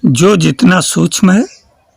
जो जितना सूक्ष्म है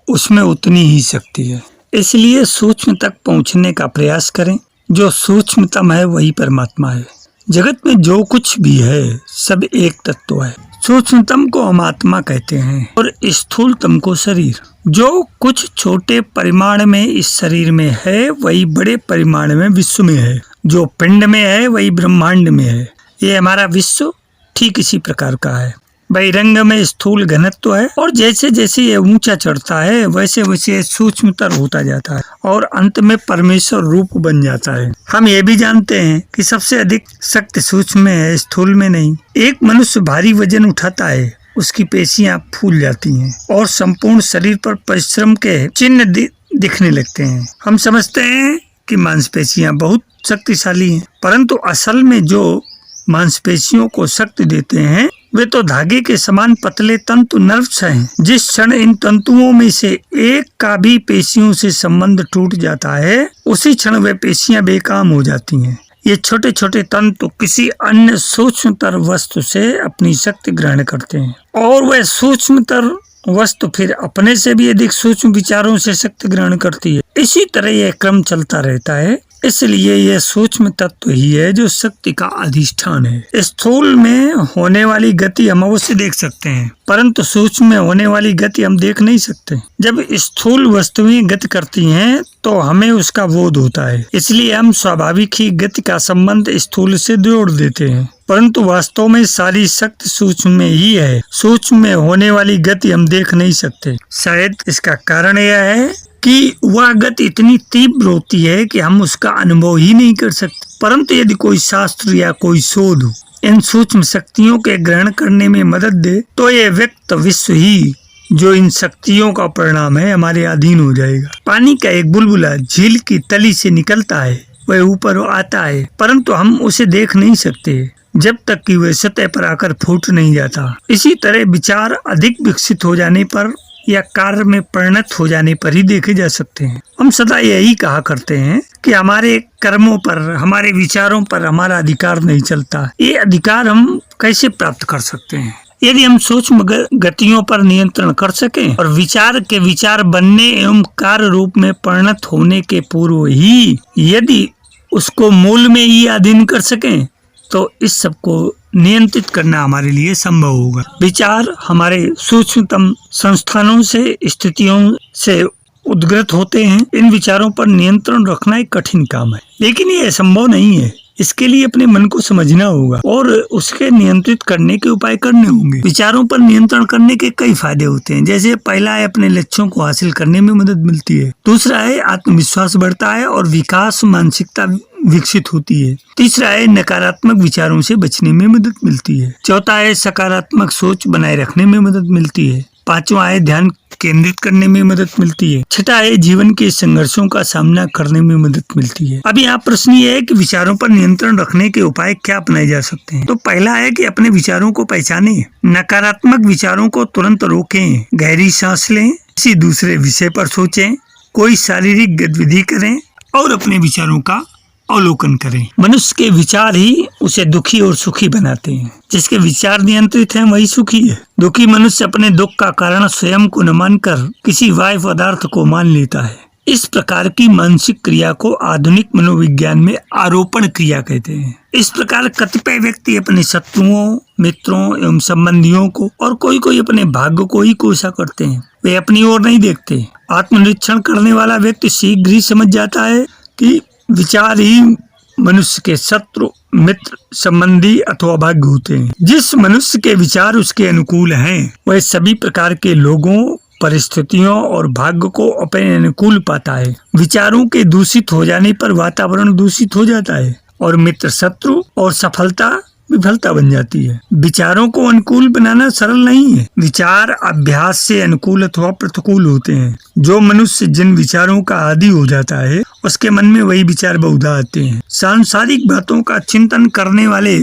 उसमें उतनी ही शक्ति है, इसलिए सूक्ष्म तक पहुंचने का प्रयास करें। जो सूक्ष्मतम है वही परमात्मा है। जगत में जो कुछ भी है सब एक तत्व है। सूक्ष्मतम को हम आत्मा कहते हैं और स्थूलतम को शरीर। जो कुछ छोटे परिमाण में इस शरीर में है वही बड़े परिमाण में विश्व में है। जो पिंड में है वही ब्रह्मांड में है। ये हमारा विश्व ठीक इसी प्रकार का है। बहिरंग में स्थूल घनत्व है और जैसे जैसे ये ऊंचा चढ़ता है वैसे वैसे सूक्ष्मतर होता जाता है और अंत में परमेश्वर रूप बन जाता है। हम ये भी जानते हैं कि सबसे अधिक शक्ति सूक्ष्म में है, स्थूल में नहीं। एक मनुष्य भारी वजन उठाता है, उसकी पेशियां फूल जाती हैं और संपूर्ण शरीर पर परिश्रम के चिन्ह दिखने लगते हैं। हम समझते हैं कि मांसपेशियां बहुत शक्तिशाली हैं, परंतु असल में जो मांसपेशियों को शक्ति देते हैं वे तो धागे के समान पतले तंतु नर्व्स हैं। जिस क्षण इन तंतुओं में से एक का भी पेशियों से संबंध टूट जाता है उसी क्षण वे पेशियां बेकाम हो जाती हैं। ये छोटे छोटे तंतु किसी अन्य सूक्ष्मतर वस्तु से अपनी शक्ति ग्रहण करते हैं और वह सूक्ष्मतर वस्तु फिर अपने से भी अधिक सूक्ष्म विचारों से शक्ति ग्रहण करती है। इसी तरह यह क्रम चलता रहता है। इसलिए यह सूक्ष्म तत्व ही है जो शक्ति का अधिष्ठान है। स्थूल में होने वाली गति हम अवश्य देख सकते हैं, परंतु सूक्ष्म में होने वाली गति हम देख नहीं सकते। जब स्थूल वस्तुएं गति करती हैं तो हमें उसका बोध होता है, इसलिए हम स्वाभाविक ही गति का संबंध स्थूल से जोड़ देते हैं, परंतु वास्तव में सारी शक्ति सूक्ष्म में ही है। सूक्ष्म में होने वाली गति हम देख नहीं सकते। शायद इसका कारण यह है कि वह गति इतनी तीव्र होती है कि हम उसका अनुभव ही नहीं कर सकते। परंतु यदि कोई शास्त्र या कोई शोध इन सूक्ष्म शक्तियों के ग्रहण करने में मदद दे तो ये व्यक्त विश्व ही जो इन शक्तियों का परिणाम है हमारे अधीन हो जाएगा। पानी का एक बुलबुला झील की तली से निकलता है, वह ऊपर आता है, परंतु हम उसे देख नहीं सकते जब तक कि वह सतह पर आकर फूट नहीं जाता। इसी तरह विचार अधिक विकसित हो जाने पर या कार्य में परिणत हो जाने पर ही देखे जा सकते हैं। हम सदा यही कहा करते हैं कि हमारे कर्मों पर, हमारे विचारों पर हमारा अधिकार नहीं चलता। ये अधिकार हम कैसे प्राप्त कर सकते हैं? यदि हम सूक्ष्म गतियों पर नियंत्रण कर सकें और विचार के विचार बनने एवं कार्य रूप में परिणत होने के पूर्व ही यदि उसको मूल में ही अधीन कर सकें तो इस सब को नियंत्रित करना हमारे लिए संभव होगा। विचार हमारे सूक्ष्मतम संस्थानों से, स्थितियों से उद्गत होते हैं। इन विचारों पर नियंत्रण रखना एक कठिन काम है, लेकिन ये संभव नहीं है। इसके लिए अपने मन को समझना होगा और उसके नियंत्रित करने के उपाय करने होंगे। विचारों पर नियंत्रण करने के कई फायदे होते हैं। जैसे पहला है, अपने लक्ष्यों को हासिल करने में मदद मिलती है। दूसरा है, आत्मविश्वास बढ़ता है और विकास मानसिकता विकसित होती है। तीसरा है, नकारात्मक विचारों से बचने में मदद मिलती है। चौथा है, सकारात्मक सोच बनाए रखने में मदद मिलती है। पांचवा है, ध्यान केंद्रित करने में मदद मिलती है। छठा है, जीवन के संघर्षों का सामना करने में मदद मिलती है। अब यहाँ प्रश्न ये है कि विचारों पर नियंत्रण रखने के उपाय क्या अपनाए जा सकते हैं। तो पहला है कि अपने विचारों को पहचानें, नकारात्मक विचारों को तुरंत रोकें, गहरी सांस लें, किसी दूसरे विषय पर सोचें, कोई शारीरिक गतिविधि करें और अपने विचारों का अवलोकन करें। मनुष्य के विचार ही उसे दुखी और सुखी बनाते हैं। जिसके विचार नियंत्रित हैं वही सुखी है। दुखी मनुष्य अपने दुख का कारण स्वयं को न मानकर किसी बाह्य पदार्थ को मान लेता है। इस प्रकार की मानसिक क्रिया को आधुनिक मनोविज्ञान में आरोपण क्रिया कहते हैं। इस प्रकार कतिपय व्यक्ति अपने शत्रुओं, मित्रों एवं संबंधियों को और कोई अपने भाग्य को ही कोसा करते हैं। वे अपनी ओर नहीं देखते। आत्मनिरीक्षण करने वाला व्यक्ति शीघ्र ही समझ जाता है कि विचार ही मनुष्य के शत्रु, मित्र, संबंधी अथवा भाग्य होते हैं। जिस मनुष्य के विचार उसके अनुकूल हैं वह सभी प्रकार के लोगों, परिस्थितियों और भाग्य को अपने अनुकूल पाता है। विचारों के दूषित हो जाने पर वातावरण दूषित हो जाता है और मित्र शत्रु और सफलता विफलता बन जाती है। विचारों को अनुकूल बनाना सरल नहीं है। विचार अभ्यास से अनुकूल अथवा प्रतिकूल होते हैं। जो मनुष्य जिन विचारों का आदी हो जाता है उसके मन में वही विचार बहुधा आते हैं। सांसारिक बातों का चिंतन करने वाले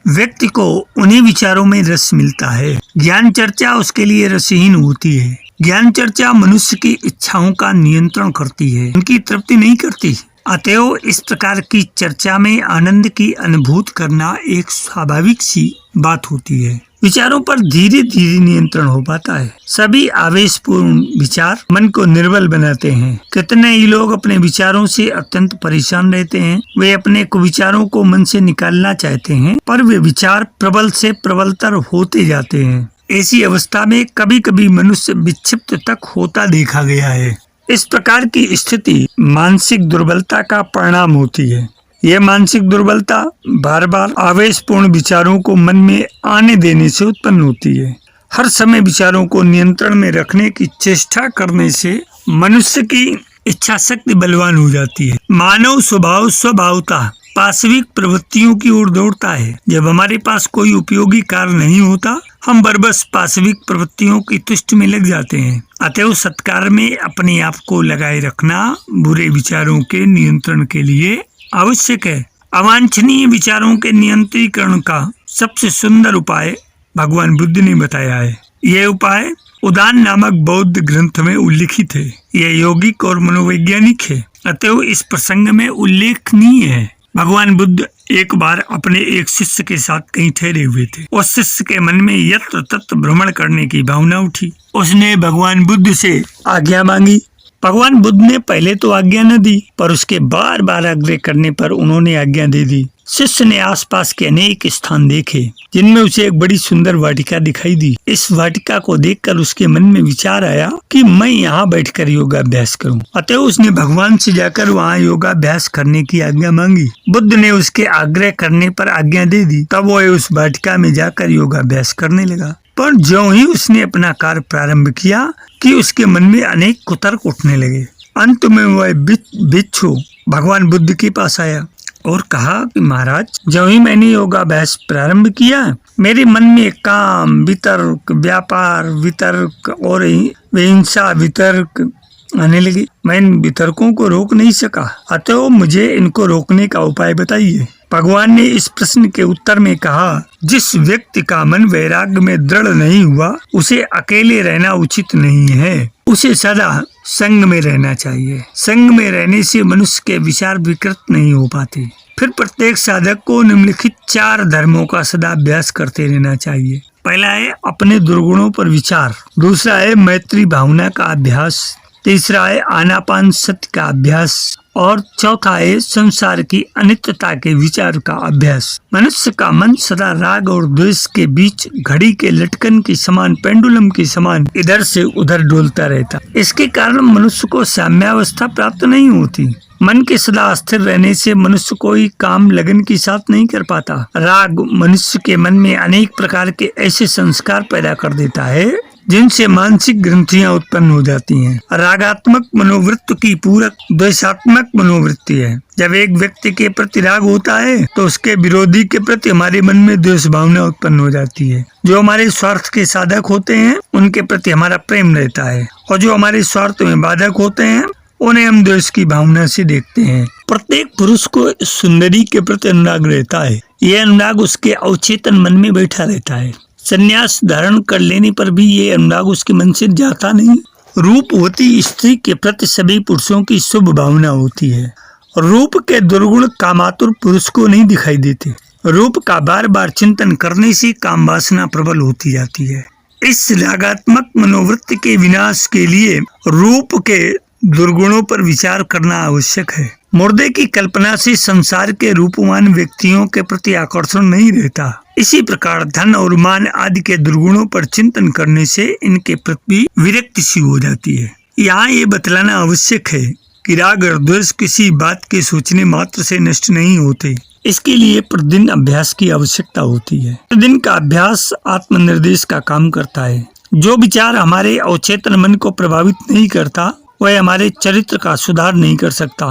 व्यक्ति को उन्हीं विचारों में रस मिलता है। ज्ञान चर्चा उसके लिए रसहीन होती है। ज्ञान चर्चा मनुष्य की इच्छाओं का नियंत्रण करती है, उनकी तृप्ति नहीं करती। अतएव इस प्रकार की चर्चा में आनंद की अनुभूति करना एक स्वाभाविक सी बात होती है। विचारों पर धीरे धीरे नियंत्रण हो पाता है। सभी आवेशपूर्ण विचार मन को निर्बल बनाते हैं। कितने ही लोग अपने विचारों से अत्यंत परेशान रहते हैं। वे अपने विचारों को मन से निकालना चाहते हैं, पर वे विचार प्रबल से प्रबलतर होते जाते हैं। ऐसी अवस्था में कभी कभी मनुष्य विक्षिप्त तक होता देखा गया है। इस प्रकार की स्थिति मानसिक दुर्बलता का परिणाम होती है। यह मानसिक दुर्बलता बार बार आवेशपूर्ण विचारों को मन में आने देने से उत्पन्न होती है। हर समय विचारों को नियंत्रण में रखने की चेष्टा करने से मनुष्य की इच्छा शक्ति बलवान हो जाती है। मानव स्वभाव स्वभावतः पाशविक प्रवृत्तियों की ओर दौड़ता है। जब हमारे पास कोई उपयोगी कार्य नहीं होता, हम बरबस पाशविक प्रवृत्तियों की तुष्ट में लग जाते हैं। अतएव सत्कार में अपने आप को लगाए रखना बुरे विचारों के नियंत्रण के लिए आवश्यक है। अवांछनीय विचारों के नियंत्रीकरण का सबसे सुंदर उपाय भगवान बुद्ध ने बताया है। यह उपाय उदान नामक बौद्ध ग्रंथ में उल्लिखित है। यह यौगिक और मनोवैज्ञानिक है, अतएव इस प्रसंग में उल्लेखनीय है। भगवान बुद्ध एक बार अपने एक शिष्य के साथ कहीं ठहरे हुए थे। उस शिष्य के मन में यत्र तत्र भ्रमण करने की भावना उठी। उसने भगवान बुद्ध से आज्ञा मांगी। भगवान बुद्ध ने पहले तो आज्ञा न दी, पर उसके बार बार आग्रह करने पर उन्होंने आज्ञा दे दी। शिष्य ने आसपास के अनेक स्थान देखे, जिनमें उसे एक बड़ी सुंदर वाटिका दिखाई दी। इस वाटिका को देखकर उसके मन में विचार आया कि मैं यहाँ बैठकर योगाभ्यास करूं। अतः उसने भगवान से जाकर वहाँ योगाभ्यास करने की आज्ञा मांगी। बुद्ध ने उसके आग्रह करने पर आज्ञा दे दी। तब वह उस वाटिका में जाकर योगाभ्यास करने लगा। पर ज्यों ही उसने अपना कार्य प्रारंभ किया कि उसके मन में अनेक कुतर्क उठने लगे। अंत में वह भिक्षु भगवान बुद्ध के पास आया और कहा कि महाराज, ज्यों ही मैंने योगाभ्यास प्रारंभ किया, मेरे मन में काम, वितर्क, व्यापार वितर्क और हिंसा वितर्क आने लगे। मैं इन वितर्कों को रोक नहीं सका, अतः मुझे इनको रोकने का उपाय बताइए। भगवान ने इस प्रश्न के उत्तर में कहा, जिस व्यक्ति का मन वैराग्य में दृढ़ नहीं हुआ, उसे अकेले रहना उचित नहीं है। उसे सदा संग में रहना चाहिए। संग में रहने से मनुष्य के विचार विकृत नहीं हो पाते। फिर प्रत्येक साधक को निम्नलिखित 4 धर्मों का सदा अभ्यास करते रहना चाहिए। पहला है अपने दुर्गुणों पर विचार, दूसरा है मैत्री भावना का अभ्यास, तीसरा है आनापान सति का अभ्यास और चौथा है संसार की अनित्यता के विचार का अभ्यास। मनुष्य का मन सदा राग और द्वेष के बीच घड़ी के लटकन के समान, पेंडुलम के समान इधर से उधर डोलता रहता। इसके कारण मनुष्य को साम्यावस्था प्राप्त नहीं होती। मन के सदा स्थिर रहने से मनुष्य कोई काम लगन के साथ नहीं कर पाता। राग मनुष्य के मन में अनेक प्रकार के ऐसे संस्कार पैदा कर देता है जिनसे मानसिक ग्रंथियां उत्पन्न हो जाती हैं। रागात्मक मनोवृत्ति की पूरक द्वेषात्मक मनोवृत्ति है। जब एक व्यक्ति के प्रति राग होता है तो उसके विरोधी के प्रति हमारे मन में द्वेष भावना उत्पन्न हो जाती है। जो हमारे स्वार्थ के साधक होते हैं उनके प्रति हमारा प्रेम रहता है, और जो हमारे स्वार्थ में बाधक होते हैं उन्हें हम द्वेष की भावना से देखते हैं। प्रत्येक पुरुष को सुंदरी के प्रति अनुराग रहता है। यह अनुराग उसके अवचेतन मन में बैठा रहता है। संन्यास धारण कर लेने पर भी ये अनुराग उसके मन से जाता नहीं। रूपवती स्त्री के प्रति सभी पुरुषों की शुभ भावना होती है। रूप के दुर्गुण कामातुर पुरुष को नहीं दिखाई देते। रूप का बार बार चिंतन करने से काम वासना प्रबल होती जाती है। इस रागात्मक मनोवृत्ति के विनाश के लिए रूप के दुर्गुणों पर विचार करना आवश्यक है। मुर्दे की कल्पना से संसार के रूपवान व्यक्तियों के प्रति आकर्षण नहीं रहता। इसी प्रकार धन और मान आदि के दुर्गुणों पर चिंतन करने से इनके प्रति विरक्ति सी हो जाती है। यहाँ ये बतलाना आवश्यक है कि राग और द्वेष किसी बात के सोचने मात्र से नष्ट नहीं होते। इसके लिए प्रतिदिन अभ्यास की आवश्यकता होती है। प्रतिदिन का अभ्यास आत्मनिर्देश का काम करता है। जो विचार हमारे अवचेतन मन को प्रभावित नहीं करता वह हमारे चरित्र का सुधार नहीं कर सकता।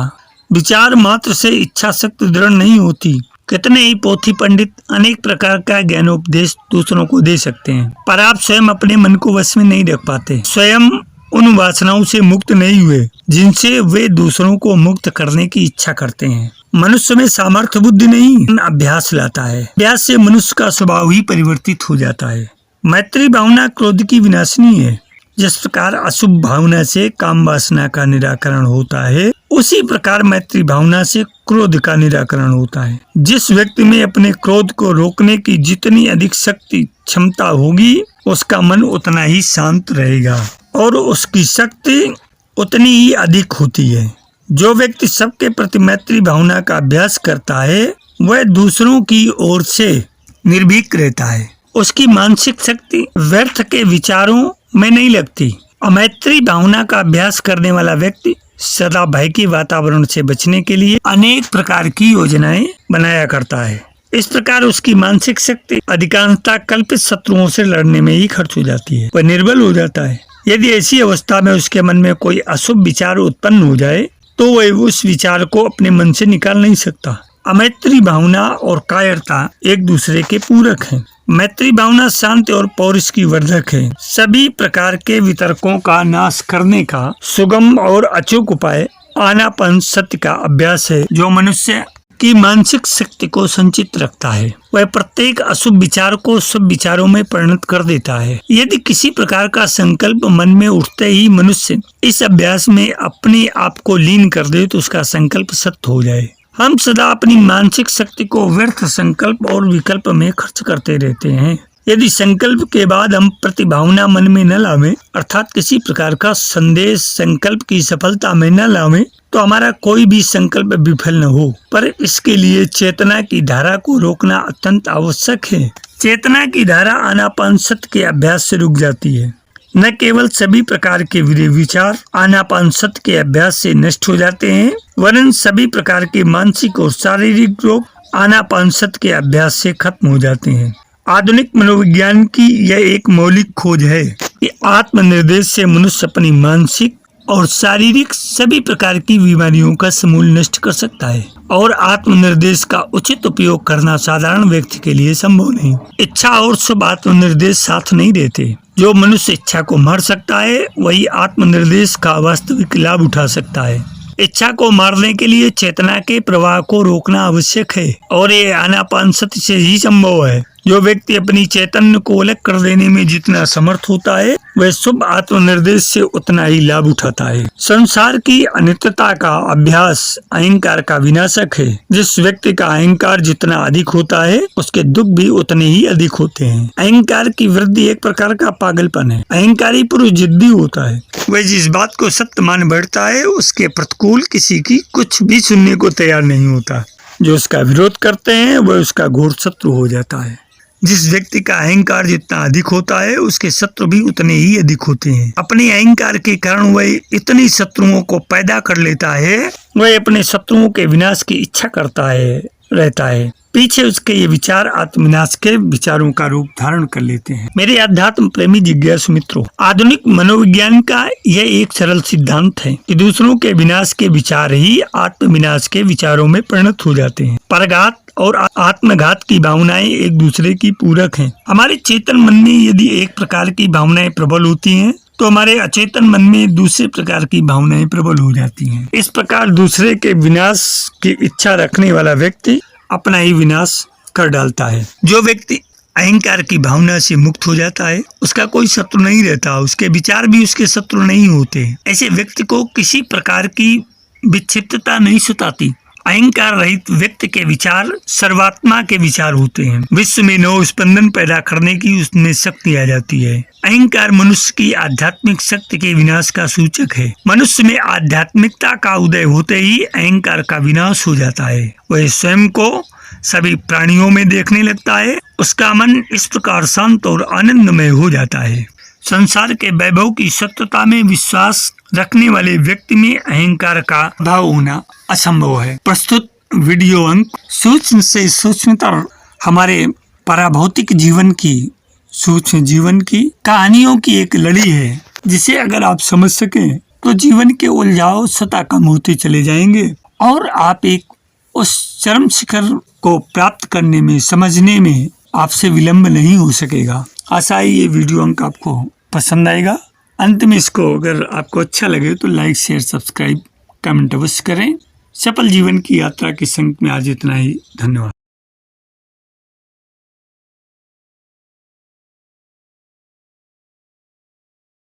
विचार मात्र से इच्छा शक्ति दृढ़ नहीं होती। कितने ही पोथी पंडित अनेक प्रकार का ज्ञानोपदेश दूसरों को दे सकते हैं, पर आप स्वयं अपने मन को वश में नहीं रख पाते। स्वयं उन वासनाओं से मुक्त नहीं हुए जिनसे वे दूसरों को मुक्त करने की इच्छा करते हैं। मनुष्य में सामर्थ्य बुद्धि नहीं, अभ्यास लाता है। अभ्यास से मनुष्य का स्वभाव ही परिवर्तित हो जाता है। मैत्री भावना क्रोध की विनाशिनी है। जिस प्रकार अशुभ भावना से काम वासना का निराकरण होता है, उसी प्रकार मैत्री भावना से क्रोध का निराकरण होता है। जिस व्यक्ति में अपने क्रोध को रोकने की जितनी अधिक शक्ति क्षमता होगी, उसका मन उतना ही शांत रहेगा और उसकी शक्ति उतनी ही अधिक होती है। जो व्यक्ति सबके प्रति मैत्री भावना का अभ्यास करता है, वह दूसरों की ओर से निर्भीक रहता है। उसकी मानसिक शक्ति व्यर्थ के विचारों में नहीं लगती। मैत्री भावना का अभ्यास करने वाला व्यक्ति सदा भय के वातावरण से बचने के लिए अनेक प्रकार की योजनाएं बनाया करता है। इस प्रकार उसकी मानसिक शक्ति अधिकांशतः कल्पित शत्रुओं से लड़ने में ही खर्च हो जाती है। वह निर्बल हो जाता है। यदि ऐसी अवस्था में उसके मन में कोई अशुभ विचार उत्पन्न हो जाए, तो वह उस विचार को अपने मन से निकाल नहीं सकता। अमैत्री भावना और कायरता एक दूसरे के पूरक हैं। मैत्री भावना शांति और पौरुष की वर्धक है। सभी प्रकार के वितर्कों का नाश करने का सुगम और अचूक उपाय आनापान सत्य का अभ्यास है, जो मनुष्य की मानसिक शक्ति को संचित रखता है। वह प्रत्येक अशुभ विचार को शुभ विचारों में परिणत कर देता है। यदि किसी प्रकार का संकल्प मन में उठते ही मनुष्य इस अभ्यास में अपने आप को लीन कर दे, तो उसका संकल्प सत्य हो जाए। हम सदा अपनी मानसिक शक्ति को व्यर्थ संकल्प और विकल्प में खर्च करते रहते हैं। यदि संकल्प के बाद हम प्रतिभावना मन में न लावें, अर्थात किसी प्रकार का संदेश संकल्प की सफलता में न लावें, तो हमारा कोई भी संकल्प विफल न हो। पर इसके लिए चेतना की धारा को रोकना अत्यंत आवश्यक है। चेतना की धारा आनापान सत्य के अभ्यास से रुक जाती है। न केवल सभी प्रकार के विचार आनापान सत्य के अभ्यास से नष्ट हो जाते हैं, वरन सभी प्रकार के मानसिक और शारीरिक रोग आनापान सत्य के अभ्यास से खत्म हो जाते हैं। आधुनिक मनोविज्ञान की यह एक मौलिक खोज है कि आत्मनिर्देश से मनुष्य अपनी मानसिक और शारीरिक सभी प्रकार की बीमारियों का समूल नष्ट कर सकता है, और आत्मनिर्देश का उचित उपयोग करना साधारण व्यक्ति के लिए संभव नहीं। इच्छा और शुभ आत्मनिर्देश साथ नहीं देते। जो मनुष्य इच्छा को मार सकता है, वही आत्मनिर्देश का वास्तविक लाभ उठा सकता है। इच्छा को मारने के लिए चेतना के प्रवाह को रोकना आवश्यक है, और ये आनापान सत्य से ही संभव है। जो व्यक्ति अपनी चैतन्य को अलग कर देने में जितना समर्थ होता है, वह शुभ आत्मनिर्देश से उतना ही लाभ उठाता है। संसार की अनित्यता का अभ्यास अहंकार का विनाशक है। जिस व्यक्ति का अहंकार जितना अधिक होता है, उसके दुख भी उतने ही अधिक होते हैं। अहंकार की वृद्धि एक प्रकार का पागलपन है। अहंकारी पुरुष जिद्दी होता है। वह जिस बात को सत्य मान बैठता है, उसके प्रतिकूल किसी की कुछ भी सुनने को तैयार नहीं होता। जो उसका विरोध करते हैं, वह उसका घोर शत्रु हो जाता है। जिस व्यक्ति का अहंकार जितना अधिक होता है, उसके शत्रु भी उतने ही अधिक होते हैं। अपने अहंकार के कारण वह इतनी शत्रुओं को पैदा कर लेता है, वह अपने शत्रुओं के विनाश की इच्छा करता है रहता है। पीछे उसके ये विचार आत्मविनाश के विचारों का रूप धारण कर लेते हैं। मेरे अध्यात्म प्रेमी जिज्ञासु मित्रों, आधुनिक मनोविज्ञान का यह एक सरल सिद्धांत है कि दूसरों के विनाश के विचार ही आत्मविनाश के विचारों में परिणत हो जाते हैं। परघात और आत्मघात की भावनाएं एक दूसरे की पूरक हैं। हमारे चेतन मन में यदि एक प्रकार की भावनाएं प्रबल होती हैं, तो हमारे अचेतन मन में दूसरे प्रकार की भावनाएं प्रबल हो जाती हैं। इस प्रकार दूसरे के विनाश की इच्छा रखने वाला व्यक्ति अपना ही विनाश कर डालता है। जो व्यक्ति अहंकार की भावना से मुक्त हो जाता है, उसका कोई शत्रु नहीं रहता, उसके विचार भी उसके शत्रु नहीं होते। ऐसे व्यक्ति को किसी प्रकार की विक्षिप्तता नहीं सताती। अहंकार रहित व्यक्ति के विचार सर्वात्मा के विचार होते हैं। विश्व में नव स्पंदन पैदा करने की उसमें शक्ति आ जाती है। अहंकार मनुष्य की आध्यात्मिक शक्ति के विनाश का सूचक है। मनुष्य में आध्यात्मिकता का उदय होते ही अहंकार का विनाश हो जाता है। वह स्वयं को सभी प्राणियों में देखने लगता है। उसका मन इस प्रकार शांत और आनंदमय हो जाता है। संसार के वैभव की सत्यता में विश्वास रखने वाले व्यक्ति में अहंकार का भाव होना असंभव है। प्रस्तुत वीडियो अंक सूक्ष्म से सूक्ष्मतर हमारे पराभौतिक जीवन की सूक्ष्म जीवन की कहानियों की एक लड़ी है, जिसे अगर आप समझ सकें तो जीवन के उलझाव सता कम होते चले जाएंगे और आप एक उस चरम शिखर को प्राप्त करने में, समझने में आपसे विलंब नहीं हो सकेगा। आशा है ये वीडियो अंक आपको पसंद आएगा। अंत में इसको अगर आपको अच्छा लगे तो लाइक, शेयर, सब्सक्राइब, कमेंट अवश्य करें। सफल जीवन की यात्रा के संग में आज इतना ही। धन्यवाद।